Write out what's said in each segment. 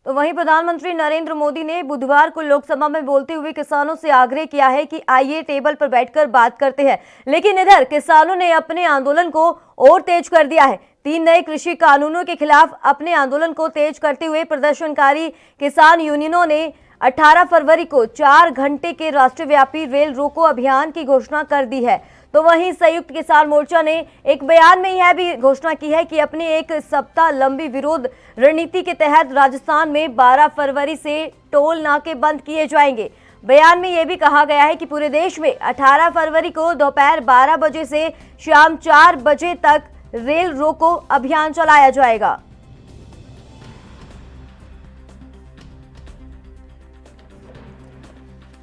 तो वहीं प्रधानमंत्री नरेंद्र मोदी ने बुधवार को लोकसभा में बोलते हुए किसानों से आग्रह किया है कि आइए टेबल पर बैठकर बात करते हैं। लेकिन इधर किसानों ने अपने आंदोलन को और तेज कर दिया है। 3 नए कृषि कानूनों के खिलाफ अपने आंदोलन को तेज करते हुए प्रदर्शनकारी किसान यूनियनों ने 18 फरवरी को 4 घंटे के राष्ट्रव्यापी रेल रोको अभियान की घोषणा कर दी है। तो वहीं संयुक्त किसान मोर्चा ने एक बयान में यह भी घोषणा की है कि अपनी 1 सप्ताह लंबी विरोध रणनीति के तहत राजस्थान में 12 फरवरी से टोल नाके बंद किए जाएंगे। बयान में यह भी कहा गया है कि पूरे देश में 18 फरवरी को दोपहर 12 बजे से शाम 4 बजे तक रेल रोको अभियान चलाया जाएगा।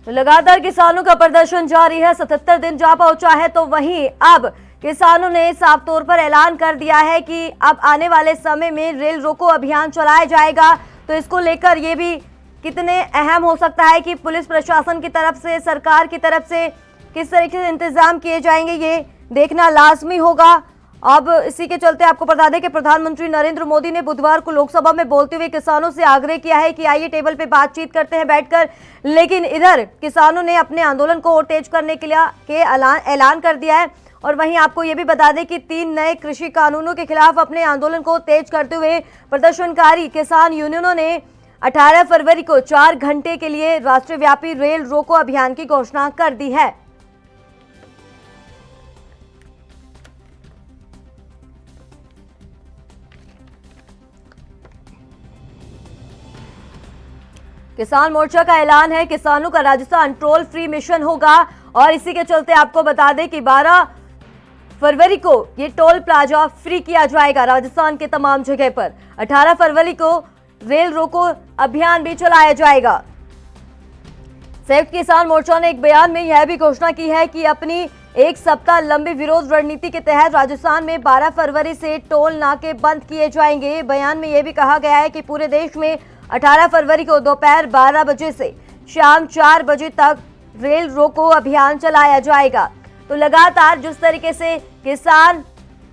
तो लगातार किसानों का प्रदर्शन जारी है, 77 दिन जा पहुंचा है। तो वहीं अब किसानों ने साफ तौर पर ऐलान कर दिया है कि अब आने वाले समय में रेल रोको अभियान चलाया जाएगा। तो इसको लेकर ये भी कितने अहम हो सकता है कि पुलिस प्रशासन की तरफ से, सरकार की तरफ से किस तरीके से इंतजाम किए जाएंगे, ये देखना लाजमी होगा। अब इसी के चलते आपको बता दें कि प्रधानमंत्री नरेंद्र मोदी ने बुधवार को लोकसभा में बोलते हुए किसानों से आग्रह किया है कि आइए टेबल पे बातचीत करते हैं बैठकर। लेकिन इधर किसानों ने अपने आंदोलन को और तेज करने के लिए ऐलान कर दिया है। और वहीं आपको ये भी बता दें कि 3 नए कृषि कानूनों के खिलाफ अपने आंदोलन को तेज करते हुए प्रदर्शनकारी किसान यूनियनों ने 18 फरवरी को 4 घंटे के लिए राष्ट्रव्यापी रेल रोको अभियान की घोषणा कर दी है। किसान मोर्चा का ऐलान है, किसानों का राजस्थान टोल फ्री मिशन होगा। और इसी के चलते आपको बता दें कि 12 फरवरी को ये टोल प्लाजा फ्री किया जाएगा राजस्थान के तमाम जगह पर। 18 फरवरी को रेल रोको अभियान भी चलाया जाएगा। संयुक्त किसान मोर्चा ने एक बयान में यह भी घोषणा की है कि अपनी 1 सप्ताह लंबी विरोध रणनीति के तहत राजस्थान में 12 फरवरी से टोल नाके बंद किए जाएंगे। बयान में यह भी कहा गया है कि पूरे देश में 18 फरवरी को दोपहर 12 बजे से शाम 4 बजे तक रेल रोको अभियान चलाया जाएगा। तो लगातार जिस तरीके से किसान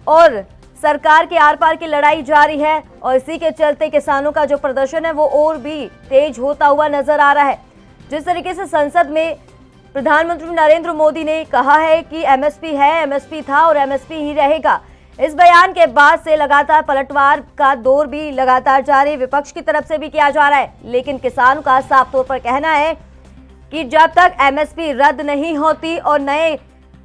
और सरकार के आर पार की लड़ाई जारी है और इसी के चलते किसानों का जो प्रदर्शन है वो और भी तेज होता हुआ नजर आ रहा है। जिस तरीके से संसद में प्रधानमंत्री नरेंद्र मोदी ने कहा है कि एमएसपी है, एमएसपी था और एमएसपी ही रहेगा। इस बयान के बाद से लगातार पलटवार का दौर भी लगातार जारी, विपक्ष की तरफ से भी किया जा रहा है। लेकिन किसानों का साफ तौर पर कहना है कि जब तक एमएसपी रद्द नहीं होती और नए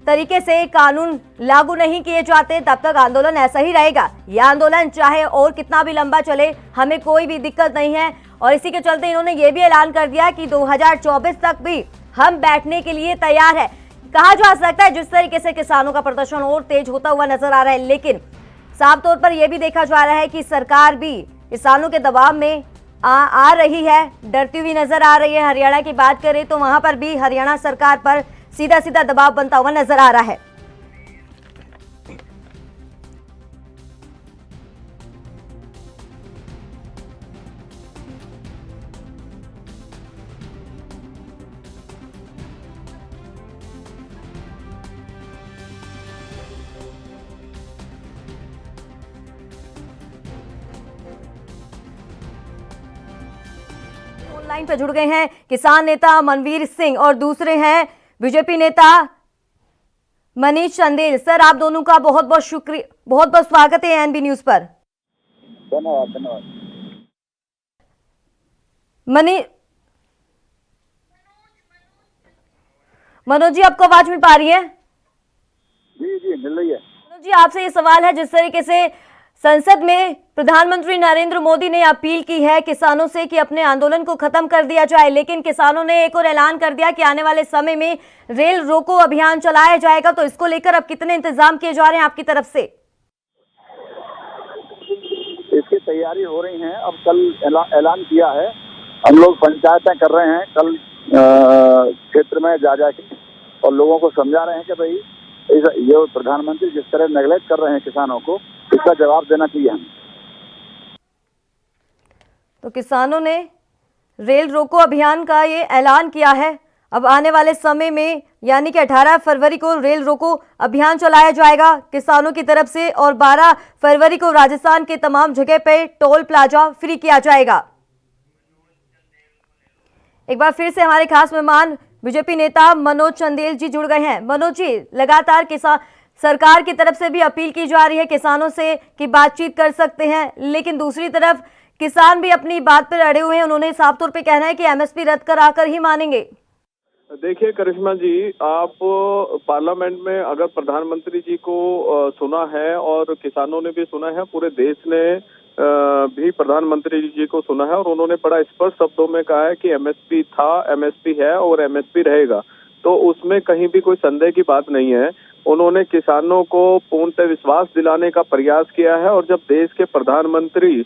तरीके से कानून लागू नहीं किए जाते तब तक आंदोलन ऐसा ही रहेगा। यह आंदोलन चाहे और कितना भी लंबा चले, हमें कोई भी दिक्कत नहीं है। और इसी के चलते इन्होंने ये भी ऐलान कर दिया कि 2024 तक भी हम बैठने के लिए तैयार है। कहा जा सकता है जिस तरीके से किसानों का प्रदर्शन और तेज होता हुआ नजर आ रहा है, लेकिन साफ तौर पर यह भी देखा जा रहा है कि सरकार भी किसानों के दबाव में आ रही है, डरती हुई नजर आ रही है। हरियाणा की बात करें तो वहां पर भी हरियाणा सरकार पर सीधा सीधा दबाव बनता हुआ नजर आ रहा है। ऑनलाइन पर जुड़ गए हैं किसान नेता मनवीर सिंह और दूसरे हैं बीजेपी नेता मनीष चंदेल। सर, आप दोनों का बहुत बहुत शुक्रिया, बहुत बहुत स्वागत है एनबी न्यूज पर। धन्यवाद धन्यवाद। मनोज जी, आपको आवाज मिल पा रही है? जी जी मिल रही है। मनोज जी, आपसे ये सवाल है, जिस तरीके से संसद में प्रधानमंत्री नरेंद्र मोदी ने अपील की है किसानों से कि अपने आंदोलन को खत्म कर दिया जाए, लेकिन किसानों ने एक और ऐलान कर दिया कि आने वाले समय में रेल रोको अभियान चलाया जाएगा। तो इसको लेकर अब कितने इंतजाम किए जा रहे हैं आपकी तरफ से? इसकी तैयारी हो रही है। अब कल ऐलान किया है, हम लोग पंचायतें कर रहे हैं कल क्षेत्र में जा के और लोगों को समझा रहे हैं कि भाई ये प्रधानमंत्री जिस तरह नेगलेक्ट कर रहे हैं किसानों को, इसका जवाब देना चाहिए हमें। तो किसानों ने रेल रोको अभियान का ये ऐलान किया है। अब आने वाले समय में यानी कि 18 फरवरी को रेल रोको अभियान चलाया जाएगा किसानों की तरफ से और 12 फरवरी को राजस्थान के तमाम जगह पे टोल प्लाजा फ्री किया जाएगा। एक बार फिर से हमारे खास मेहमान बीजेपी नेता मनोज चंदेल जी जुड़ गए हैं। मनोज जी, लगातार किसान सरकार की तरफ से भी अपील की जा रही है किसानों से कि बातचीत कर सकते हैं, लेकिन दूसरी तरफ किसान भी अपनी बात पर अड़े हुए हैं। उन्होंने साफ तौर पे कहना है कि एमएसपी रद्द कराकर ही मानेंगे। देखिए करिश्मा जी, आप पार्लियामेंट में अगर प्रधानमंत्री जी को सुना है और किसानों ने भी सुना है, पूरे देश ने भी प्रधानमंत्री जी को सुना है और उन्होंने बड़ा स्पष्ट शब्दों में कहा है कि एमएसपी था, एमएसपी है और एमएसपी रहेगा, तो उसमें कहीं भी कोई संदेह की बात नहीं है। उन्होंने किसानों को पूर्णतः विश्वास दिलाने का प्रयास किया है और जब देश के प्रधानमंत्री,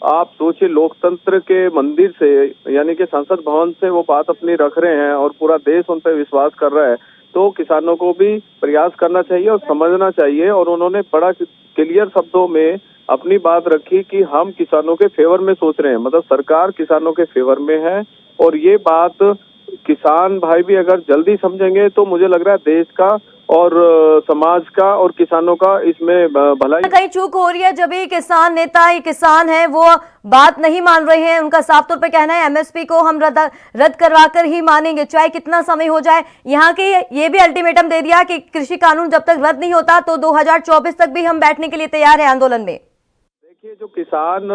आप सोचिए, लोकतंत्र के मंदिर से यानी कि संसद भवन से वो बात अपनी रख रहे हैं और पूरा देश उन पर विश्वास कर रहा है, तो किसानों को भी प्रयास करना चाहिए और समझना चाहिए। और उन्होंने बड़ा क्लियर शब्दों में अपनी बात रखी कि हम किसानों के फेवर में सोच रहे हैं, मतलब सरकार किसानों के फेवर में है। और ये बात किसान भाई भी अगर जल्दी समझेंगे तो मुझे लग रहा है देश का और समाज का और किसानों का इसमें भलाई। कहीं चूक हो रही है जब भी किसान नेता, ये किसान है, वो बात नहीं मान रहे हैं। उनका साफ तौर पे कहना है एमएसपी को हम रद्द करवाकर ही मानेंगे, चाहे कितना समय हो जाए। यहाँ के ये भी अल्टीमेटम दे दिया कि कृषि कानून जब तक रद्द नहीं होता तो 2024 तक भी हम बैठने के लिए तैयार है आंदोलन में। देखिए, जो किसान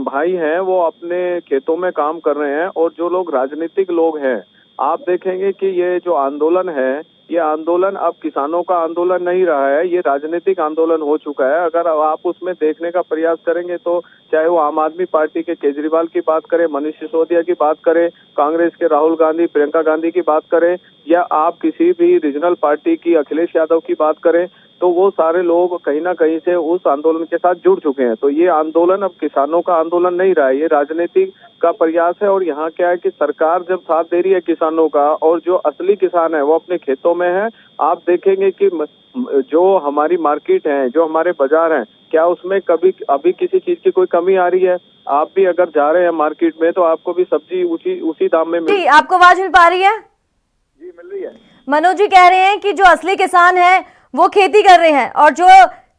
भाई हैं वो अपने खेतों में काम कर रहे हैं और जो लोग राजनीतिक लोग हैं, आप देखेंगे कि ये जो आंदोलन है, ये आंदोलन अब किसानों का आंदोलन नहीं रहा है, ये राजनीतिक आंदोलन हो चुका है। अगर आप उसमें देखने का प्रयास करेंगे तो चाहे वो आम आदमी पार्टी के केजरीवाल की बात करें, मनीष सिसोदिया की बात करें, कांग्रेस के राहुल गांधी, प्रियंका गांधी की बात करें, या आप किसी भी रीजनल पार्टी की अखिलेश यादव की बात करें, तो वो सारे लोग कहीं ना कहीं से उस आंदोलन के साथ जुड़ चुके हैं। तो ये आंदोलन अब किसानों का आंदोलन नहीं रहा है, ये राजनीति का प्रयास है। और यहाँ क्या है कि सरकार जब साथ दे रही है किसानों का और जो असली किसान है वो अपने खेतों में है, आप देखेंगे कि जो हमारी मार्केट है, जो हमारे बाजार हैं, क्या उसमें कभी अभी किसी चीज की कोई कमी आ रही है? आप भी अगर जा रहे हैं मार्केट में तो आपको भी सब्जी उसी दाम में जी, आपको आवाज मिल पा रही है? जी मिल रही है। मनोज जी कह रहे हैं कि जो असली किसान है वो खेती कर रहे हैं और जो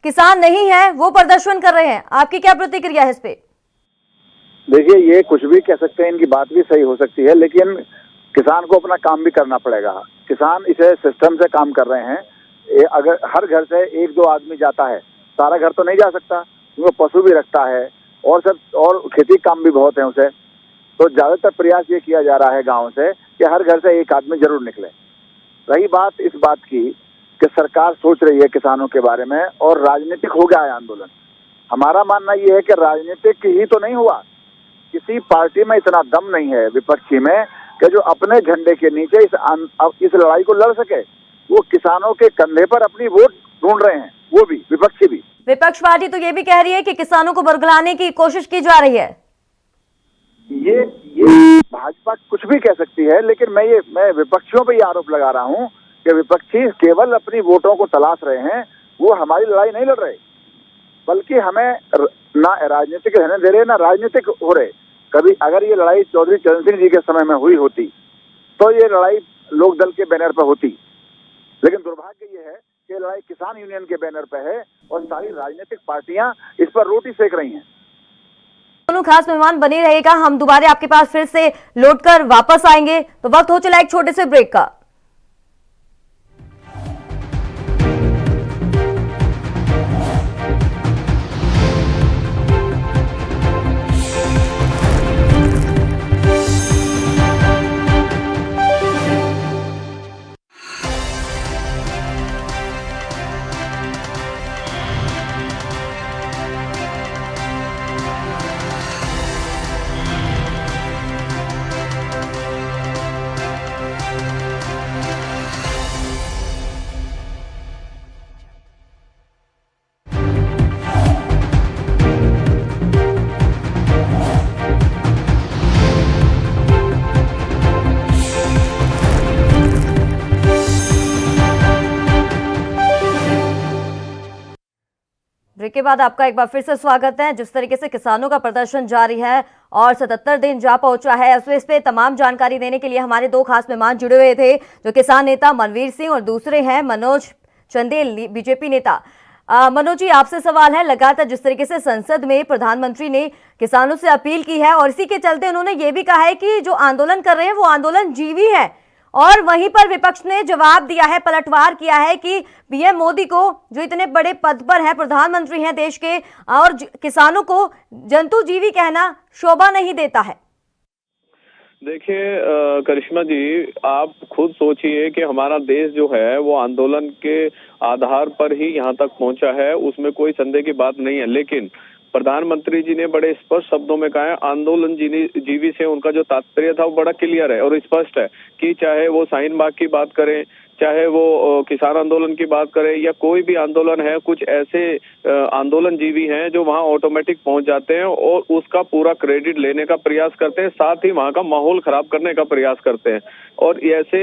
किसान नहीं है वो प्रदर्शन कर रहे हैं। आपकी क्या प्रतिक्रिया है इस पे? देखिए, ये कुछ भी कह सकते हैं, इनकी बात भी सही हो सकती है, लेकिन किसान को अपना काम भी करना पड़ेगा। किसान इसे सिस्टम से काम कर रहे हैं। अगर हर घर से एक दो आदमी जाता है, सारा घर तो नहीं जा सकता, वो पशु भी रखता है और खेती काम भी बहुत है उसे। तो ज्यादातर प्रयास ये किया जा रहा है गाँव से कि हर घर से एक आदमी जरूर निकले। रही बात इस बात की कि सरकार सोच रही है किसानों के बारे में और राजनीतिक हो गया है आंदोलन, हमारा मानना ये है कि राजनीतिक ही तो नहीं हुआ। किसी पार्टी में इतना दम नहीं है विपक्षी में कि जो अपने झंडे के नीचे इस लड़ाई को लड़ सके। वो किसानों के कंधे पर अपनी वोट ढूंढ रहे हैं, वो भी विपक्षी भी। विपक्ष पार्टी तो ये भी कह रही है कि किसानों को बरगलाने की कोशिश की जा रही है। ये भाजपा कुछ भी कह सकती है, लेकिन मैं विपक्षियों पे ये आरोप लगा रहा हूँ कि विपक्षी केवल अपनी वोटों को तलाश रहे हैं, वो हमारी लड़ाई नहीं लड़ रहे, बल्कि हमें ना राजनीतिक रहने दे रहे, ना राजनीतिक हो रहे। कभी अगर ये लड़ाई चौधरी चरण सिंह जी के समय में हुई होती तो ये लड़ाई लोक दल के बैनर पर होती, लेकिन दुर्भाग्य ये है कि लड़ाई किसान यूनियन के बैनर पर है और सारी राजनीतिक पार्टियां इस पर रोटी सेक रही हैं। दोनों खास मेहमान बने रहेगा, हम दोबारा आपके पास फिर से लौटकर वापस आएंगे। तो वक्त हो चला एक छोटे से ब्रेक का। ब्रेक के बाद आपका एक बार फिर से स्वागत है। जिस तरीके से किसानों का प्रदर्शन जारी है और 77 दिन जा पहुंचा है, इस पे तमाम जानकारी देने के लिए हमारे दो खास मेहमान जुड़े हुए थे, जो किसान नेता मनवीर सिंह और दूसरे हैं मनोज चंदेल, बीजेपी नेता। मनोज जी, आपसे सवाल है, लगातार जिस तरीके से संसद में प्रधानमंत्री ने किसानों से अपील की है और इसी के चलते उन्होंने ये भी कहा है कि जो आंदोलन कर रहे हैं वो आंदोलन जीवी है, और वहीं पर विपक्ष ने जवाब दिया है, पलटवार किया है कि पीएम मोदी को, जो इतने बड़े पद पर है, प्रधानमंत्री हैं देश के, और किसानों को जंतु जीवी कहना शोभा नहीं देता है। देखिए करिश्मा जी, आप खुद सोचिए कि हमारा देश जो है वो आंदोलन के आधार पर ही यहाँ तक पहुंचा है, उसमें कोई संदेह की बात नहीं है। लेकिन प्रधानमंत्री जी ने बड़े स्पष्ट शब्दों में कहा है, आंदोलन जीवी से उनका जो तात्पर्य था वो बड़ा क्लियर है और स्पष्ट है कि चाहे वो शाहीन बाग की बात करें, चाहे वो किसान आंदोलन की बात करें, या कोई भी आंदोलन है, कुछ ऐसे आंदोलन जीवी हैं जो वहां ऑटोमेटिक पहुंच जाते हैं और उसका पूरा क्रेडिट लेने का प्रयास करते हैं, साथ ही वहां का माहौल खराब करने का प्रयास करते हैं। और ऐसे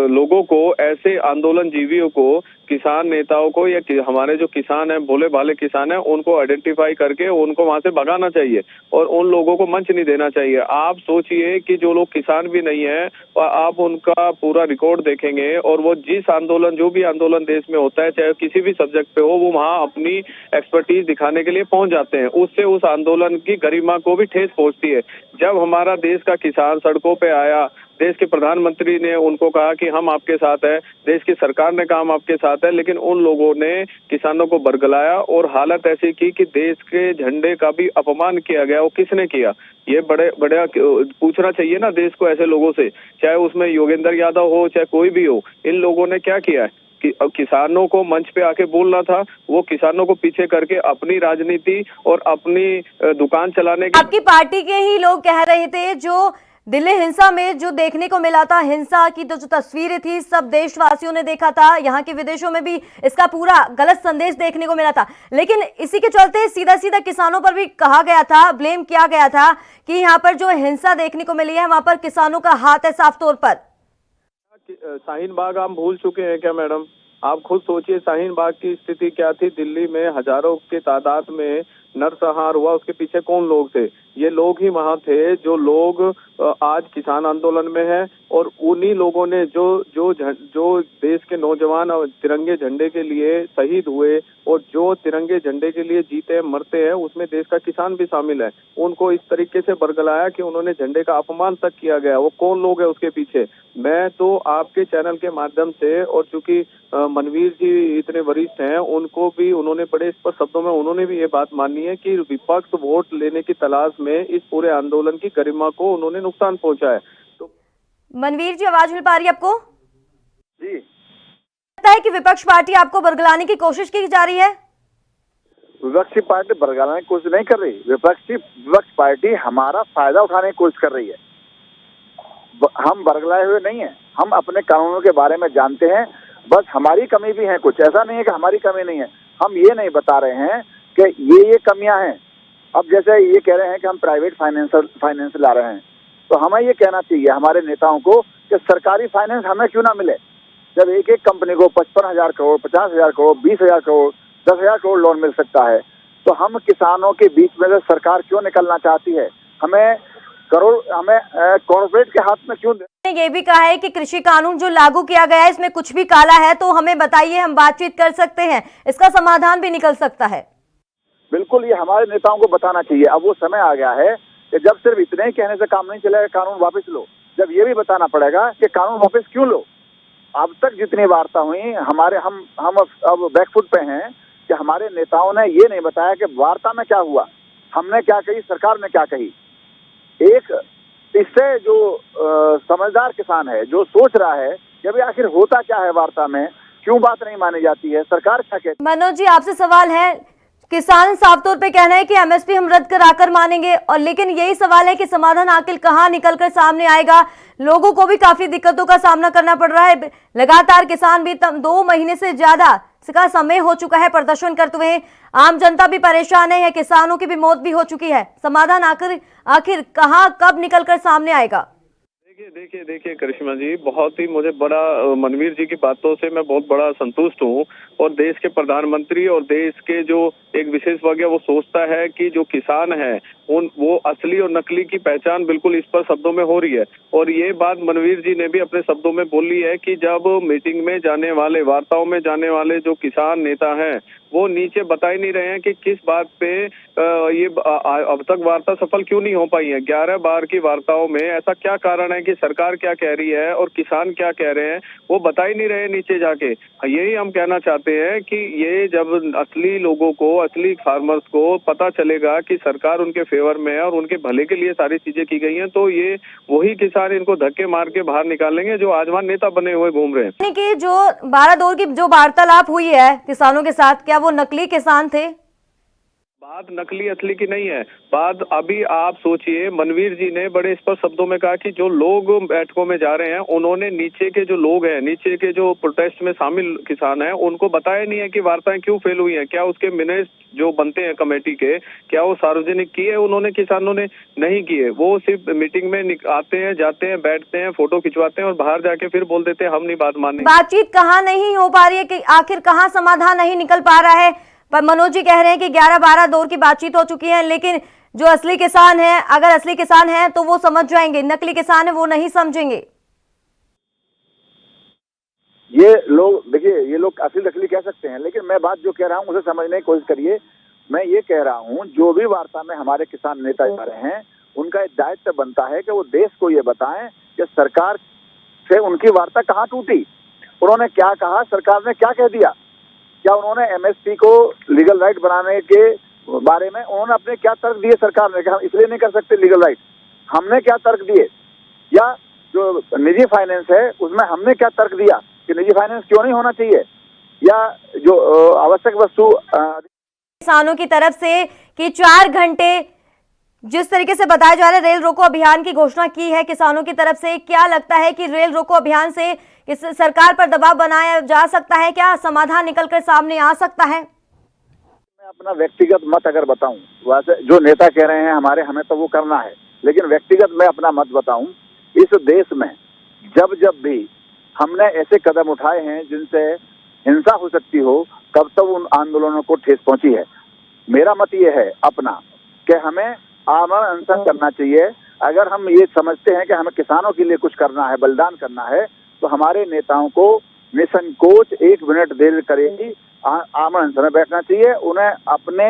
लोगों को, ऐसे आंदोलन जीवियों को, किसान नेताओं को, या हमारे जो किसान हैं, भोले भाले किसान हैं, उनको आइडेंटिफाई करके उनको वहां से भगाना चाहिए और उन लोगों को मंच नहीं देना चाहिए। आप सोचिए कि जो लोग किसान भी नहीं है, आप उनका पूरा रिकॉर्ड देखेंगे और वो जिस आंदोलन, जो भी आंदोलन देश में होता है, चाहे किसी भी सब्जेक्ट पे हो, वो वहां अपनी एक्सपर्टीज दिखाने के लिए पहुंच जाते हैं। उससे उस आंदोलन की गरिमा को भी ठेस पहुंचती है। जब हमारा देश का किसान सड़कों पे आया, देश के प्रधानमंत्री ने उनको कहा कि हम आपके साथ हैं, देश की सरकार ने कहा हम आपके साथ हैं, लेकिन उन लोगों ने किसानों को बरगलाया और हालत ऐसी की कि देश के झंडे का भी अपमान किया गया। वो किसने किया? ये बड़े पूछना चाहिए ना देश को ऐसे लोगों से, चाहे उसमें योगेंद्र यादव हो, चाहे कोई भी हो। इन लोगों ने क्या किया है कि किसानों को मंच पे आके बोलना था, वो किसानों को पीछे करके अपनी राजनीति और अपनी दुकान चलाने की। आपकी पार्टी के ही लोग कह रहे थे, जो दिल्ली हिंसा में जो देखने को मिला था, हिंसा की तो जो तस्वीरें थी सब देशवासियों ने देखा था, यहाँ के विदेशों में भी इसका पूरा गलत संदेश देखने को मिला था, लेकिन इसी के चलते सीधा सीधा किसानों पर भी कहा गया था, ब्लेम किया गया था कि यहाँ पर जो हिंसा देखने को मिली है वहां पर किसानों का हाथ है साफ तौर पर। शाहीन बाग हम भूल चुके हैं क्या मैडम? आप खुद सोचिए शाहीन बाग की स्थिति क्या थी। दिल्ली में हजारों के तादाद में नरसंहार हुआ, उसके पीछे कौन लोग थे? ये लोग ही वहां थे जो लोग आज किसान आंदोलन में हैं, और उन्हीं लोगों ने जो देश के नौजवान तिरंगे झंडे के लिए शहीद हुए और जो तिरंगे झंडे के लिए जीते मरते हैं, उसमें देश का किसान भी शामिल है। उनको इस तरीके से बरगलाया कि उन्होंने झंडे का अपमान तक किया गया। वो कौन लोग है उसके पीछे? मैं तो आपके चैनल के माध्यम से, और चूंकि मनवीर जी इतने वरिष्ठ हैं, उनको भी उन्होंने बड़े स्पष्ट शब्दों में उन्होंने भी ये बात मानी है कि विपक्ष वोट लेने की तलाश में इस पूरे आंदोलन की गरिमा को उन्होंने नुकसान पहुंचा है। तो मनवीर जी, आवाज मिल पा रही है आपको? जी, लगता है कि विपक्ष पार्टी आपको बरगलाने की कोशिश की जा रही है? विपक्षी पार्टी बरगलाने की कोशिश नहीं कर रही। विपक्ष पार्टी हमारा फायदा उठाने की कोशिश कर रही है। हम बरगलाए हुए नहीं है, हम अपने कानूनों के बारे में जानते हैं। बस हमारी कमी भी है कुछ, ऐसा नहीं है कि हमारी कमी नहीं है। हम ये नहीं बता रहे हैं कि ये कमियां हैं। अब जैसे ये कह रहे हैं कि हम प्राइवेट फाइनेंस ला रहे हैं, तो हमें ये कहना चाहिए हमारे नेताओं को कि सरकारी फाइनेंस हमें क्यों ना मिले। जब एक एक कंपनी को 55,000 करोड़, 50,000 करोड़, 20,000 करोड़, 10,000 करोड़ लोन मिल सकता है, तो हम किसानों के बीच में से सरकार क्यों निकलना चाहती है? हमें कॉर्पोरेट के हाथ में क्यों? ये भी कहा है कि कृषि कानून जो लागू किया गया है इसमें कुछ भी काला है, तो हमें बताइए, हम बातचीत कर सकते हैं, इसका समाधान भी निकल सकता है। बिल्कुल, ये हमारे नेताओं को बताना चाहिए। अब वो समय आ गया है कि जब सिर्फ इतने ही कहने से काम नहीं चलेगा, कानून वापस लो। जब ये भी बताना पड़ेगा कि कानून वापस क्यों लो। अब तक जितनी वार्ता हुई, हम अब बैकफुट पे हैं कि हमारे नेताओं ने ये नहीं बताया कि वार्ता में क्या हुआ, हमने क्या कही, सरकार ने क्या कही। एक इससे जो समझदार किसान है, जो सोच रहा है कि अभी आखिर होता क्या है वार्ता में, क्यों बात नहीं मानी जाती है, सरकार क्या कहती है। मनोज जी, आपसे सवाल है, किसान साफ तौर पे कहना है कि एमएसपी हम रद्द कराकर मानेंगे, और लेकिन यही सवाल है कि समाधान आखिर कहां निकलकर सामने आएगा। लोगों को भी काफी दिक्कतों का सामना करना पड़ रहा है। लगातार किसान भी 2 महीने से ज्यादा का समय हो चुका है प्रदर्शन करते हुए। आम जनता भी परेशान है, किसानों की भी मौत भी हो चुकी है। समाधान आखिर कहां, कब निकलकर सामने आएगा? देखिए करिश्मा जी, बहुत ही मुझे बड़ा मनवीर जी की बातों से मैं बहुत बड़ा संतुष्ट हूँ। और देश के प्रधानमंत्री और देश के जो एक विशेषज्ञ वो सोचता है कि जो किसान है वो असली और नकली की पहचान बिल्कुल इस पर शब्दों में हो रही है। और ये बात मनवीर जी ने भी अपने शब्दों में बोली है कि जब मीटिंग में जाने वाले, वार्ताओं में जाने वाले जो किसान नेता हैं वो नीचे बता ही नहीं रहे हैं कि किस बात पे ये अब तक वार्ता सफल क्यों नहीं हो पाई है। 11 बार की वार्ताओं में ऐसा क्या कारण है कि सरकार क्या कह रही है और किसान क्या कह रहे हैं, वो बता ही नहीं रहे नीचे जाके। यही हम कहना चाहते हैं कि ये जब असली लोगों को, असली फार्मर्स को पता चलेगा कि सरकार उनके फेवर में है और उनके भले के लिए सारी चीजें की गई हैं, तो ये वही किसान इनको धक्के मार के बाहर निकालेंगे जो आज वहां नेता बने हुए घूम रहे हैं। यानी कि जो 12 दौर की जो वार्तालाप हुई है किसानों के साथ, क्या वो नकली किसान थे? बात नकली असली की नहीं है। बात अभी आप सोचिए, मनवीर जी ने बड़े स्पष्ट शब्दों में कहा कि जो लोग बैठकों में जा रहे हैं उन्होंने नीचे के जो लोग हैं, नीचे के जो प्रोटेस्ट में शामिल किसान हैं, उनको बताया नहीं है कि वार्ताएं क्यों फेल हुई हैं। क्या उसके मिनट्स जो बनते हैं कमेटी के, क्या वो सार्वजनिक किए उन्होंने, किसानों ने नहीं किए। वो सिर्फ मीटिंग में आते हैं, जाते हैं, बैठते हैं, फोटो खिंचवाते हैं और बाहर जाके फिर बोल देते हैं हम नहीं बात मानेंगे। बातचीत कहाँ नहीं हो पा रही है कि आखिर कहाँ समाधान नहीं निकल पा रहा है? पर मनोज जी कह रहे हैं कि 11-12 दौर की बातचीत हो चुकी है, लेकिन जो असली किसान है, अगर असली किसान है तो वो समझ जाएंगे, नकली किसान है वो नहीं समझेंगे। ये लोग देखिए, ये लोग असली नकली कह सकते हैं, लेकिन मैं बात जो कह रहा हूँ उसे समझने की कोशिश करिए। मैं ये कह रहा हूँ जो भी वार्ता में हमारे किसान नेता जा रहे हैं उनका एक दायित्व बनता है कि वो देश को ये बताएं कि सरकार से उनकी वार्ता कहाँ टूटी, उन्होंने क्या कहा, सरकार ने क्या कह दिया। क्या उन्होंने एमएसपी को लीगल राइट बनाने के बारे में उन्होंने अपने क्या तर्क दिए सरकार ने कि हम इसलिए नहीं कर सकते लीगल राइट, हमने क्या तर्क दिए। या जो निजी फाइनेंस है उसमें हमने क्या तर्क दिया कि निजी फाइनेंस क्यों नहीं होना चाहिए। या जो आवश्यक वस्तु किसानों की तरफ से कि 4 घंटे जिस तरीके से बताया जा रहा है रेल रोको अभियान की घोषणा की है किसानों की तरफ से, क्या लगता है कि रेल रोको अभियान से इस सरकार पर दबाव बनाया जा सकता है? क्या समाधान निकलकर सामने आ सकता है? मैं अपना व्यक्तिगत मत अगर बताऊं, वैसे जो नेता कह रहे हैं हमारे, हमें तो वो करना है, लेकिन व्यक्तिगत मैं अपना मत बताऊं, इस देश में जब जब भी हमने ऐसे कदम उठाए हैं जिनसे हिंसा हो सकती हो, तब तब उन आंदोलनों को ठेस पहुंची है। मेरा मत ये है अपना कि हमें आमरण अनशन करना चाहिए। अगर हम ये समझते हैं कि हमें किसानों के लिए कुछ करना है, बलिदान करना है, तो हमारे नेताओं को निसंकोच 1 मिनट देर करेंगी आमरण अनशन में बैठना चाहिए। उन्हें अपने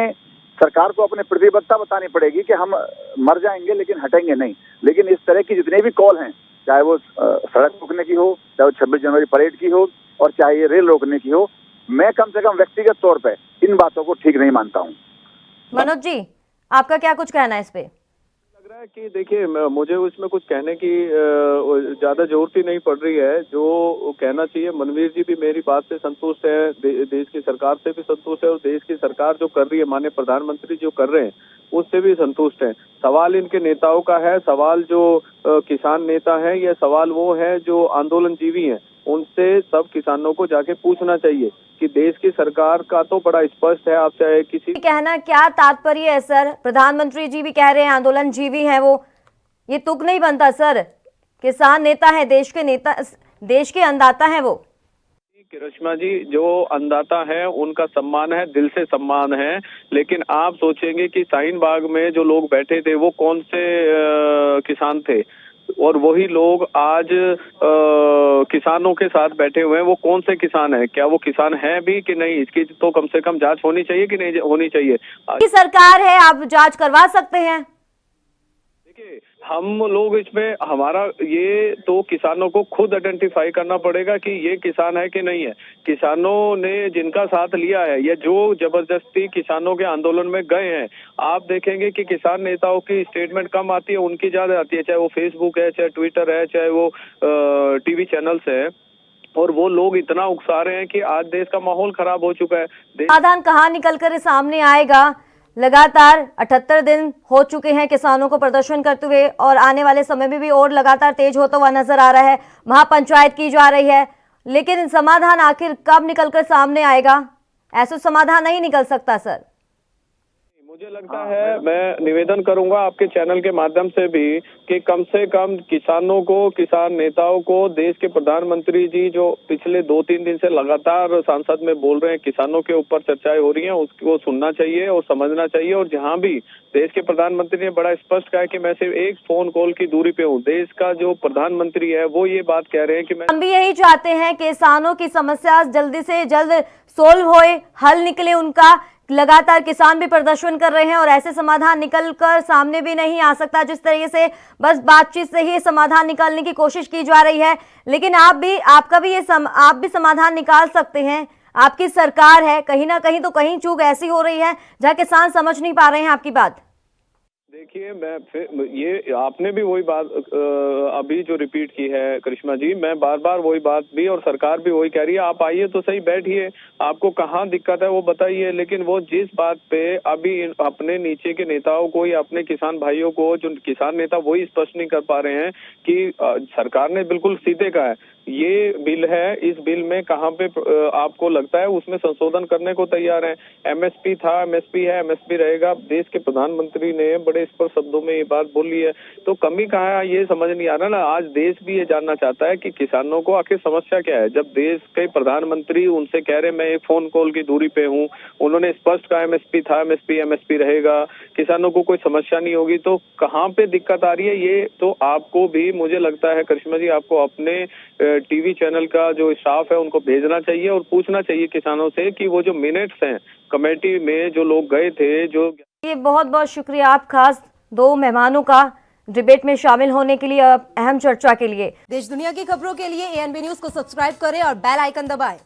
सरकार को अपनी प्रतिबद्धता बतानी पड़ेगी कि हम मर जाएंगे लेकिन हटेंगे नहीं। लेकिन इस तरह की जितने भी कॉल हैं, चाहे वो सड़क रोकने की हो, चाहे वो 26 जनवरी परेड की हो और चाहे ये रेल रोकने की हो, मैं कम से कम व्यक्तिगत तौर पे इन बातों को ठीक नहीं मानता हूँ। मनोज जी, आपका क्या कुछ कहना है इस पे? लग रहा है कि देखिए, मुझे उसमें कुछ कहने की ज्यादा जरूरत ही नहीं पड़ रही है। जो कहना चाहिए, मनवीर जी भी मेरी बात से संतुष्ट है, देश की सरकार से भी संतुष्ट है और देश की सरकार जो कर रही है, माननीय प्रधानमंत्री जो कर रहे हैं उससे भी संतुष्ट है। सवाल इनके नेताओं का है, सवाल जो किसान नेता है, यह सवाल वो है जो आंदोलनजीवी हैं। उनसे सब किसानों को जाके पूछना चाहिए कि देश की सरकार का तो बड़ा स्पष्ट है, आप चाहे किसी कहना क्या तात्पर्य है सर? प्रधानमंत्री जी भी कह रहे हैं आंदोलन जीवी हैं वो, ये तुक नहीं बनता सर। किसान नेता है, देश के नेता, देश के अन्नदाता हैं वो। करिश्मा जी, जो अन्नदाता है उनका सम्मान है, दिल से सम्मान है, लेकिन आप सोचेंगे कि शाहीन बाग में जो लोग बैठे थे वो कौन से किसान थे, और वही लोग आज किसानों के साथ बैठे हुए हैं, वो कौन से किसान हैं? क्या वो किसान हैं भी कि नहीं, इसकी तो कम से कम जांच होनी चाहिए कि नहीं होनी चाहिए। सरकार है, आप जांच करवा सकते हैं। देखिए, हम लोग इसमें, हमारा ये तो किसानों को खुद आइडेंटिफाई करना पड़ेगा कि ये किसान है कि नहीं है। किसानों ने जिनका साथ लिया है या जो जबरदस्ती किसानों के आंदोलन में गए हैं, आप देखेंगे कि किसान नेताओं की स्टेटमेंट कम आती है, उनकी ज्यादा आती है, चाहे वो फेसबुक है, चाहे ट्विटर है, चाहे वो टीवी चैनल्स है। और वो लोग इतना उकसा रहे हैं कि आज देश का माहौल खराब हो चुका है। समाधान कहाँ निकलकर सामने आएगा? लगातार 78 दिन हो चुके हैं किसानों को प्रदर्शन करते हुए, और आने वाले समय में भी और लगातार तेज होता हुआ नजर आ रहा है। महापंचायत की जा रही है, लेकिन समाधान आखिर कब निकलकर सामने आएगा? ऐसा समाधान नहीं निकल सकता सर। मुझे लगता है, मैं निवेदन करूंगा आपके चैनल के माध्यम से भी कि कम से कम किसानों को, किसान नेताओं को, देश के प्रधानमंत्री जी जो पिछले 2-3 दिन से लगातार संसद में बोल रहे हैं, किसानों के ऊपर चर्चाएं हो रही हैं, उसको सुनना चाहिए और समझना चाहिए। और जहां भी देश के प्रधानमंत्री ने बड़ा स्पष्ट कहा है कि मैं सिर्फ एक फोन कॉल की दूरी पे हूँ। देश का जो प्रधानमंत्री है वो ये बात कह रहे हैं कि मैं, हम भी यही चाहते हैं कि किसानों की समस्या जल्दी से जल्द सोल्व होए, हल निकले उनका। लगातार किसान भी प्रदर्शन कर रहे हैं और ऐसे समाधान निकल कर सामने भी नहीं आ सकता जिस तरीके से बस बातचीत से ही समाधान निकालने की कोशिश की जा रही है। लेकिन आप भी समाधान निकाल सकते हैं। आपकी सरकार है, कहीं ना कहीं तो कहीं चूक ऐसी हो रही है जहां किसान समझ नहीं पा रहे हैं आपकी बात। देखिए, मैं फिर ये आपने भी वही बात अभी जो रिपीट की है करिश्मा जी, मैं बार बार वही बात भी और सरकार भी वही कह रही है, आप आइए तो सही, बैठिए, आपको कहाँ दिक्कत है वो बताइए। लेकिन वो जिस बात पे अभी अपने नीचे के नेताओं को या अपने किसान भाइयों को, जो किसान नेता वही स्पष्ट नहीं कर पा रहे हैं कि सरकार ने बिल्कुल सीधे कहा है ये बिल है, इस बिल में कहाँ पे आपको लगता है उसमें संशोधन करने को तैयार है। एमएसपी था, एमएसपी है, एमएसपी रहेगा। देश के प्रधानमंत्री ने बड़े स्पष्ट शब्दों में ये बात बोली है, तो कमी कहाँ है ये समझ नहीं आ रहा ना। आज देश भी ये जानना चाहता है कि किसानों को आखिर समस्या क्या है। जब देश के प्रधानमंत्री उनसे कह रहे मैं एक फोन कॉल की दूरी पे हूँ, उन्होंने स्पष्ट कहा एमएसपी था, एमएसपी रहेगा, किसानों को कोई समस्या नहीं होगी, तो कहाँ पे दिक्कत आ रही है ये तो आपको भी, मुझे लगता है करिश्मा जी, आपको अपने टीवी चैनल का जो स्टाफ है उनको भेजना चाहिए और पूछना चाहिए किसानों से कि वो जो मिनट्स हैं कमेटी में जो लोग गए थे, जो ये बहुत बहुत शुक्रिया आप खास 2 मेहमानों का डिबेट में शामिल होने के लिए, अहम चर्चा के लिए। देश दुनिया की खबरों के लिए ANB न्यूज को सब्सक्राइब करें और बेल आइकन दबाएं।